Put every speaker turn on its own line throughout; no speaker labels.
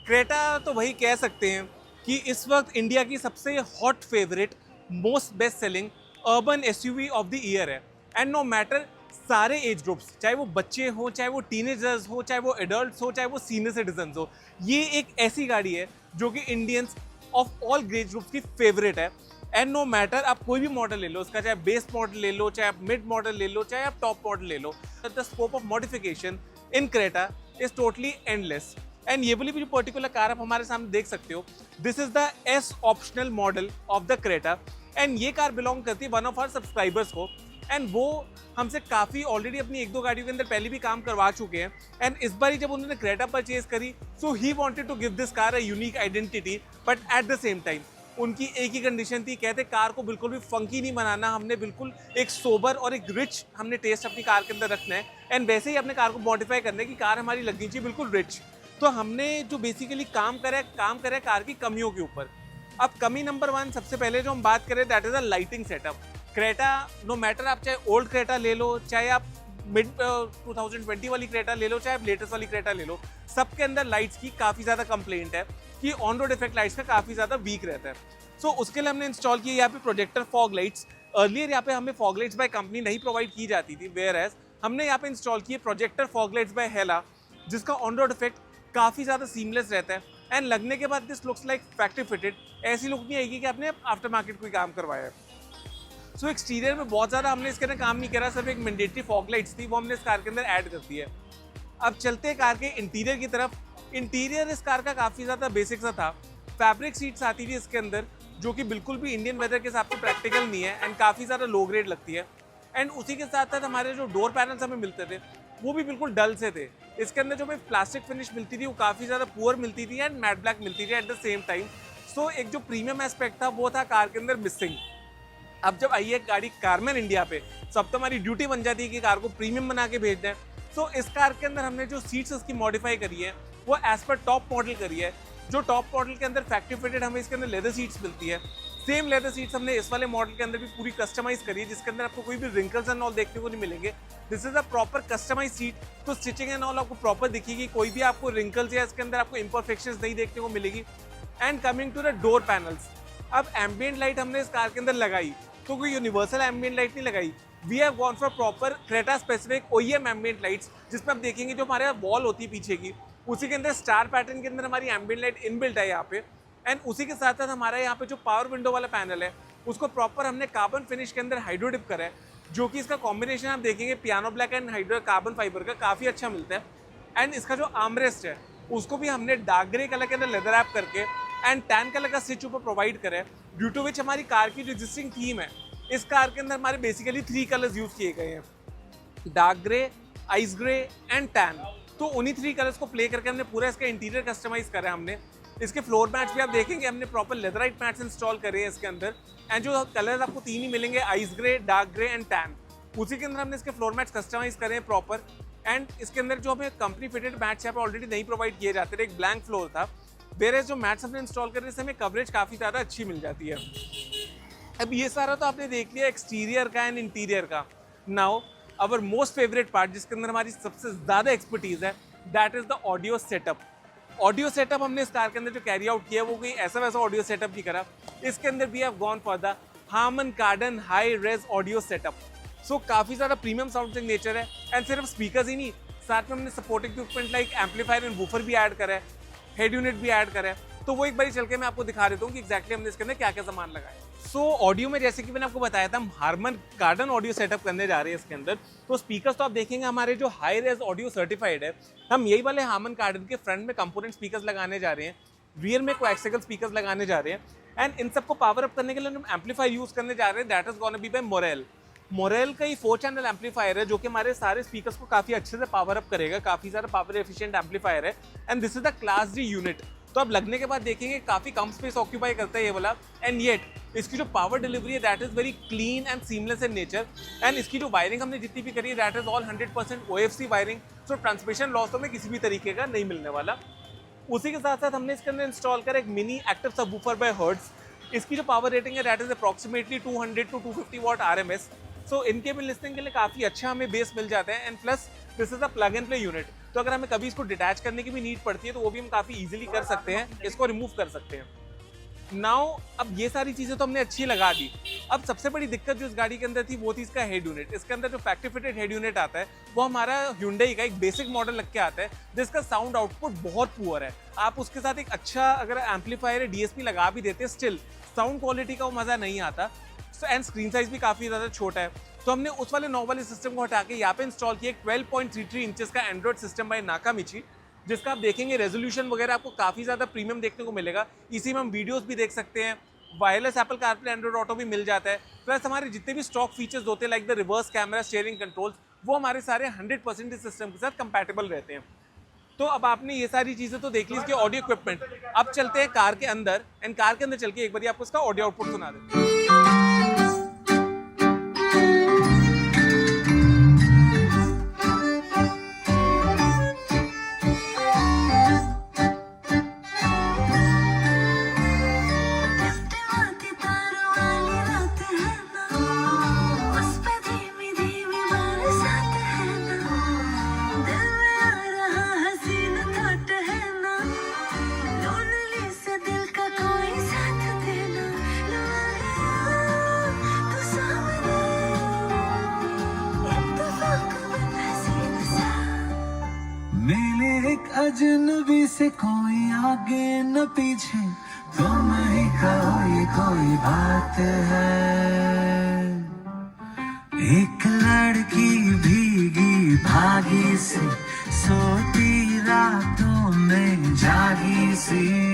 Creta तो वही कह सकते हैं कि इस वक्त इंडिया की सबसे hot favourite, most best selling urban SUV of the year है। एंड नो मैटर सारे एज ग्रुप्स, चाहे वो बच्चे हो, चाहे वो टीनेजर्स हो, चाहे वो एडल्ट्स हो, चाहे वो सीनियर सिटीजन हो, ये एक ऐसी गाड़ी है जो कि Indians of all age groups की फेवरेट है। एंड नो मैटर आप कोई भी मॉडल ले लो, उसका चाहे बेस मॉडल ले लो, चाहे आप मिड मॉडल ले लो, चाहे आप टॉप मॉडल ले लो, the scope of modification in Creta is totally endless. And ये वाली भी जो पर्टिकुलर कार आप हमारे सामने देख सकते हो, this is the S optional model of the Creta. And ये कार बिलोंग करती है वन ऑफ आवर सब्सक्राइबर्स को। एंड वो हमसे काफ़ी ऑलरेडी अपनी एक दो गाड़ियों के अंदर पहले भी काम करवा चुके हैं। एंड इस बार जब उन्होंने क्रेटा परचेज करी, so he wanted to give this car a unique identity, but at the same time उनकी एक ही कंडीशन थी, कहते कार को बिल्कुल भी फंकी नहीं बनाना, हमने बिल्कुल एक सोबर और एक रिच हमने टेस्ट अपनी कार के अंदर रखना है। एंड वैसे ही अपने कार को मॉडिफाई करना है कि कार हमारी लगनी चाहिए बिल्कुल रिच। तो हमने जो बेसिकली काम करा है कार की कमियों के ऊपर। अब कमी नंबर 1 सबसे पहले जो हम बात करें, that is a lighting setup. Creta, no matter आप चाहे ओल्ड क्रेटा ले लो, चाहे आप मिड 2020 वाली क्रेटा ले लो, चाहे आप लेटेस्ट वाली क्रेटा ले लो, सबके अंदर लाइट्स की काफ़ी ज़्यादा कंप्लेंट है कि ऑन रोड इफेक्ट लाइट्स का काफ़ी ज़्यादा वीक रहता है। सो उसके लिए हमने इंस्टॉल किया यहाँ पे प्रोजेक्टर फॉग लाइट्स। अर्लियर यहाँ पे हमें फॉग लाइट्स बाय कंपनी नहीं प्रोवाइड की जाती थी, वेयर एज हमने यहाँ पे इंस्टॉल किए प्रोजेक्टर फॉग लाइट्स बाय हेला, जिसका ऑन रोड इफेक्ट काफ़ी ज़्यादा सीमलेस रहता है। एंड लगने के बाद this looks like factory fitted, ऐसी लुक नहीं आएगी कि आपने आफ्टर मार्केट कोई काम करवाया है। सो एक्सटीरियर में बहुत ज़्यादा हमने इसके अंदर काम नहीं करा, सिर्फ एक मैंडेटरी फॉग लाइट्स थी, वो हमने इस कार के अंदर ऐड कर दी है। अब चलते हैं कार के इंटीरियर की तरफ। इंटीरियर इस कार का काफ़ी ज़्यादा बेसिक सा था। फैब्रिक सीट्स आती थी इसके अंदर, जो कि बिल्कुल भी इंडियन वेदर के हिसाब से प्रैक्टिकल नहीं है एंड काफ़ी ज़्यादा लो ग्रेड लगती है। एंड उसी के साथ साथ हमारे जो डोर पैनल्स हमें मिलते थे, वो भी बिल्कुल डल से थे। इसके अंदर जो हमें प्लास्टिक फिनिश मिलती थी वो काफ़ी ज़्यादा पुअर मिलती थी एंड मैट ब्लैक मिलती थी एट द सेम टाइम। सो एक जो प्रीमियम एस्पेक्ट था वो था कार के अंदर मिसिंग। अब जब आई है गाड़ी कारमैन इंडिया पे, तो अब तो हमारी ड्यूटी बन जाती है कि कार को प्रीमियम बना के भेजना है। सो इस कार के अंदर हमने जो सीट्स उसकी मॉडिफाई करी है, वो एज पर टॉप मॉडल करी है। जो टॉप मॉडल के अंदर फैक्ट्री फिटेड हमें इसके अंदर लेदर सीट्स मिलती है, सेम लेदर सीट्स हमने इस वाले मॉडल के अंदर भी पूरी कस्टमाइज करी है, जिसके अंदर आपको कोई भी रिंकल्स एंड ऑल देखने को नहीं मिलेंगे। This is a proper customize seat, तो स्टिचिंग एंड ऑल आपको प्रॉपर दिखेगी, कोई भी आपको रिंकल्स या इसके अंदर आपको इम्परफेक्शंस नहीं देखने को मिलेगी। And coming to the door panels, अब एम्बियंट लाइट हमने इस कार के अंदर लगाई, तो कोई यूनिवर्सल एम्बियंट लाइट नहीं लगाई। We have gone for proper Creta specific OEM ambient lights, जिसमें आप देखेंगे जो हमारे वॉल होती है पीछे की, उसी के अंदर स्टार पैटर्न के अंदर हमारी एम्बियंट लाइट इनबिल्ट है यहाँ पे। एंड उसी के साथ साथ हमारा यहाँ पे जो पावर विंडो वाला पैनल है, उसको प्रॉपर हमने कार्बन फिनिश के अंदर हाइड्रो डिप करा है, जो कि इसका कॉम्बिनेशन आप देखेंगे piano black and hydro carbon fibre का काफ़ी अच्छा मिलता है। एंड इसका जो आर्मरेस्ट है, उसको भी हमने डार्क ग्रे कलर के अंदर लेदर ऐप करके एंड टैन कलर का स्टिच ऊपर प्रोवाइड करा है, ड्यू टू विच हमारी कार की जो एग्जिस्टिंग थीम है, इस कार के अंदर हमारे बेसिकली 3 कलर्स यूज किए गए हैं, dark grey, ice grey and tan. तो उन्हीं 3 कलर्स को प्ले करके हमने पूरा इसका इंटीरियर कस्टमाइज करा है हमने। इसके फ्लोर मैट्स भी आप देखेंगे हमने प्रॉपर लेदराइट मैट्स इंस्टॉल करे हैं इसके अंदर। एंड जो कलर्स आपको 3 ही मिलेंगे, ice grey, dark grey and tan, उसी के अंदर हमने इसके फ्लोर मैट्स कस्टमाइज करे हैं प्रॉपर। एंड इसके अंदर जो हमें कंपनी फिटेड मैट्स यहाँ पे ऑलरेडी नहीं प्रोवाइड किए जाते थे, एक ब्लैंक फ्लोर था, वेयर जो मैट्स हमने इंस्टॉल करे से हमें कवरेज काफ़ी ज़्यादा अच्छी मिल जाती है। अब ये सारा तो आपने देख लिया एक्सटीरियर का एंड इंटीरियर का। Now our most favourite part, जिसके अंदर हमारी सबसे ज़्यादा एक्सपर्टीज़ है, that is the audio setup. Audio setup हमने इस कार के अंदर जो कैरी आउट किया वो कोई ऐसा वैसा ऑडियो सेटअप नहीं करा। इसके अंदर we have gone for the Harman Kardon high res audio setup. So काफ़ी ज़्यादा प्रीमियम साउंड नेचर है। एंड सिर्फ स्पीकर्स ही नहीं, साथ में हमने supporting equipment like amplifier and woofer भी ऐड करा है, हेड यूनिट भी ऐड करा है। तो वो एक बार चल के मैं आपको दिखा देता हूँ कि एक्जैक्टली हमने इसके अंदर क्या क्या सामान लगाया है। सो ऑडियो में जैसे कि मैंने आपको बताया था, हम हार्मन कार्डन ऑडियो सेटअप करने जा रहे हैं इसके अंदर। तो स्पीकर्स तो आप देखेंगे हमारे जो हाई रेज ऑडियो सर्टिफाइड है, हम यही वाले हार्मन कार्डन के फ्रंट में कंपोनेंट स्पीकर्स लगाने जा रहे हैं, रियर में कोएक्सियल स्पीकर्स लगाने जा रहे हैं। एंड इन सबको पावर अप करने के लिए हम एम्पलीफायर यूज करने जा रहे हैं, that is gonna be by Morel. Morel का ही 4 चैनल एम्पलीफायर है, जो कि हमारे सारे स्पीकर्स को काफ़ी अच्छे से पावर अप करेगा, काफ़ी ज़्यादा पावर एफिशिएंट एम्पलीफायर है। And this is the class D unit. तो अब लगने के बाद देखेंगे काफ़ी कम स्पेस ऑक्यूपाई करता है ये वाला। एंड येट इसकी जो पावर डिलीवरी है that is very clean and seamless in nature. And इसकी जो वायरिंग हमने जितनी भी करी है that is all 100% OFC wiring. So transmission loss तो हमें किसी भी तरीके का नहीं मिलने वाला। उसी के साथ साथ हमने इसके अंदर इंस्टॉल कर एक mini active subwoofer by Hertz. इसकी जो पावर रेटिंग है that is approximately 200 to 250 watt RMS। So इनके भी लिस्टिंग के लिए काफ़ी अच्छा हमें बेस मिल जाता है। And plus this is a plug and play unit. तो अगर हमें कभी इसको डिटैच करने की भी नीड पड़ती है तो वो भी हम काफ़ी ईजिली कर सकते हैं, इसको रिमूव कर सकते हैं। नाउ अब ये सारी चीज़ें तो हमने अच्छी लगा दी। अब सबसे बड़ी दिक्कत जो इस गाड़ी के अंदर थी वो थी इसका हेड यूनिट। इसके अंदर जो फैक्ट्री फिटेड हेड यूनिट आता है वो हमारा Hyundai का एक बेसिक मॉडल लग के आता है, जिसका साउंड आउटपुट बहुत पुअर है। आप उसके साथ एक अच्छा अगर एम्पलीफायर या DSP लगा भी देते हैं, स्टिल साउंड क्वालिटी का वो मज़ा नहीं आता। एंड स्क्रीन साइज भी काफ़ी ज़्यादा छोटा है। तो हमने उस वाले 9 वाले सिस्टम को हटा के यहाँ पे इंस्टॉल किया 12.33 इंचेस का एंड्रॉइड सिस्टम बाय नाकामिची, जिसका आप देखेंगे रेजोल्यूशन वगैरह आपको काफ़ी ज़्यादा प्रीमियम देखने को मिलेगा। इसी में हम वीडियोस भी देख सकते हैं, wireless Apple CarPlay Android auto भी मिल जाता है, प्लस हमारे जितने भी स्टॉक फीचर्स होते हैं like the reverse camera, steering controls, वो हमारे सारे 100% इस सिस्टम के साथ कंपैटिबल रहते हैं। तो अब आपने ये सारी चीज़ें तो देख ली इसके ऑडियो इक्विपमेंट। अब चलते हैं कार के अंदर, एंड कार के अंदर चल के एक बार आपको इसका ऑडियो आउटपुट सुना देते हैं।
मिले एक अजनबी से कोई आगे न पीछे, तुम ही कहो ये कोई बात है। एक लड़की भीगी भागी सी, सोती रातों में जागी सी।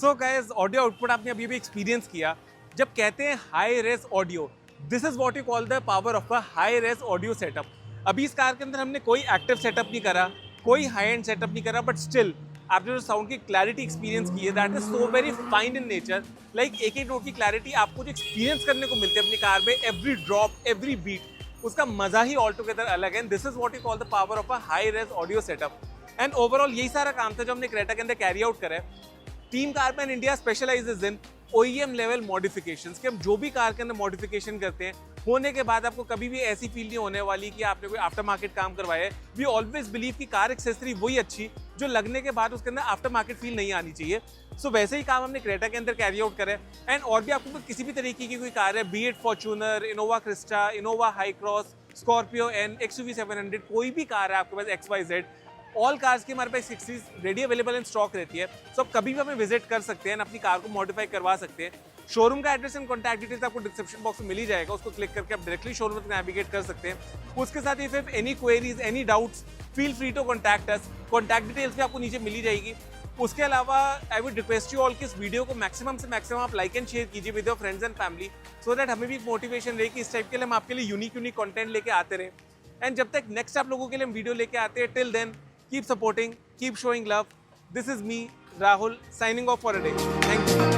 सो गाइस, ऑडियो आउटपुट आपने अभी भी एक्सपीरियंस किया। जब कहते हैं high race audio, this is what you call the power of a high race audio setup. अभी इस कार के अंदर हमने कोई एक्टिव सेटअप नहीं करा, कोई हाई एंड सेटअप नहीं करा, बट स्टिल आपने जो साउंड की क्लैरिटी एक्सपीरियंस की है that is so very fine in nature. Like एक एक नोट की क्लैरिटी आपको जो एक्सपीरियंस करने को मिलती है अपनी कार में, एवरी ड्रॉप, एवरी बीट, उसका मजा ही ऑल टुगेदर अलग है। This is what you call the power of a high race audio setup. And overall यही सारा काम था जो हमने क्रेटा के अंदर कैरी आउट करा है। टीम कारमैन इंडिया स्पेशलाइजेज इन OEM लेवल मॉडिफिकेशंस, कि हम जो भी कार के अंदर मॉडिफिकेशन करते हैं होने के बाद आपको कभी भी ऐसी फील नहीं होने वाली कि आपने कोई आफ्टर मार्केट काम करवाया है। वी ऑलवेज बिलीव कि कार एक्सेसरी वही अच्छी जो लगने के बाद उसके अंदर आफ्टर मार्केट फील नहीं आनी चाहिए। सो वैसे ही काम हमने क्रेटा के अंदर कैरी आउट करा है। एंड और भी आपको किसी भी तरीके की कोई कार है, be it Fortuner, Innova Crysta, Innova Hycross, Scorpio N, XUV 700, कोई भी कार है आपके पास XYZ, ऑल कार्स की हमारे पास 60 रेडी अवेलेबल इन स्टॉक रहती है। सो आप कभी भी हमें विजिट कर सकते हैं, अपनी कार को मॉडिफाई करवा सकते हैं। शोरूम का एड्रेस एंड कॉन्टैक्ट डिटेल्स आपको डिस्क्रिप्शन बॉक्स में मिल ही जाएगा, उसको क्लिक करके आप डायरेक्टली शोरूम तक नेविगेट कर सकते हैं। उसके साथ ही if any queries, any doubts, feel free to contact us. Contact details भी आपको नीचे मिल ही जाएगी। उसके अलावा I would request you all कि इस वीडियो को मैक्सिमम से मैक्सिमम आप लाइक एंड शेयर कीजिए with your friends and family, so that हमें भी एक मोटिवेशन रहे कि इस टाइप के लिए हम आपके लिए यूनिक कंटेंट लेके आते रहे। एंड जब तक नेक्स्ट आप लोगों के लिए हम वीडियो लेके आते हैं, till then keep supporting, keep showing love. This is me, Rahul, signing off for a day. Thank you.